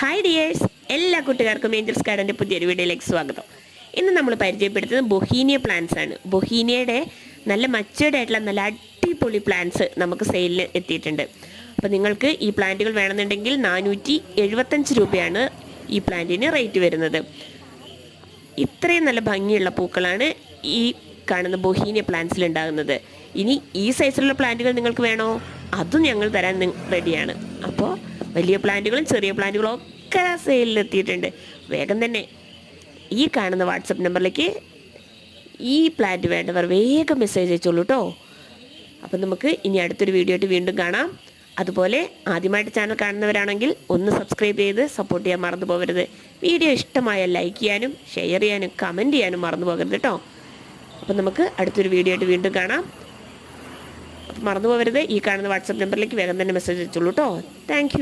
Hi dears, എല്ലാ കൂട്ടുകാർക്കും Angeles ഗാർഡൻ്റെ പുതിയൊരു വീഡിയോയിലേക്ക് സ്വാഗതം. ഇന്ന് നമ്മൾ പരിചയപ്പെടുത്തുന്നത് ബൊഹീനിയ പ്ലാന്റ്സ് ആണ്. ബൊഹീനിയയുടെ നല്ല മച്ചുവേർഡ് ആയിട്ടുള്ള നല്ല അടിപൊളി പ്ലാന്റ്സ് നമുക്ക് സെയിലിന് എത്തിയിട്ടുണ്ട്. അപ്പോൾ നിങ്ങൾക്ക് ഈ പ്ലാന്റുകൾ വേണമെന്നുണ്ടെങ്കിൽ 475 രൂപയാണ് ഈ പ്ലാന്റിന് റേറ്റ് വരുന്നത്. ഇത്രയും നല്ല ഭംഗിയുള്ള പൂക്കളാണ് ഈ കാണുന്ന ബൊഹീനിയ പ്ലാന്റ്സിൽ ഉണ്ടാകുന്നത്. ഇനി ഈ സൈസിലുള്ള പ്ലാന്റുകൾ നിങ്ങൾക്ക് വേണോ? അതും ഞങ്ങൾ തരാൻ റെഡിയാണ്. അപ്പോൾ വലിയ പ്ലാന്റുകളും ചെറിയ പ്ലാന്റുകളും ഒക്കെ സെയിലിലെത്തിയിട്ടുണ്ട്. വേഗം തന്നെ ഈ കാണുന്ന വാട്സപ്പ് നമ്പറിലേക്ക് ഈ പ്ലാന്റ് വേണ്ടവർ വേഗം മെസ്സേജ് അയച്ചോളൂ കേട്ടോ. അപ്പം നമുക്ക് ഇനി അടുത്തൊരു വീഡിയോ ആയിട്ട് വീണ്ടും കാണാം. അതുപോലെ ആദ്യമായിട്ട് ചാനൽ കാണുന്നവരാണെങ്കിൽ ഒന്ന് സബ്സ്ക്രൈബ് ചെയ്ത് സപ്പോർട്ട് ചെയ്യാൻ മറന്നു പോകരുത്. വീഡിയോ ഇഷ്ടമായ ലൈക്ക് ചെയ്യാനും ഷെയർ ചെയ്യാനും കമൻറ്റ് ചെയ്യാനും മറന്നു പോകരുത് കേട്ടോ. അപ്പം നമുക്ക് അടുത്തൊരു വീഡിയോ ആയിട്ട് വീണ്ടും കാണാം. അപ്പം മറന്നു പോകരുത്, ഈ കാണുന്ന വാട്സപ്പ് നമ്പറിലേക്ക് വേഗം തന്നെ മെസ്സേജ് അയച്ചോളൂ കേട്ടോ. താങ്ക്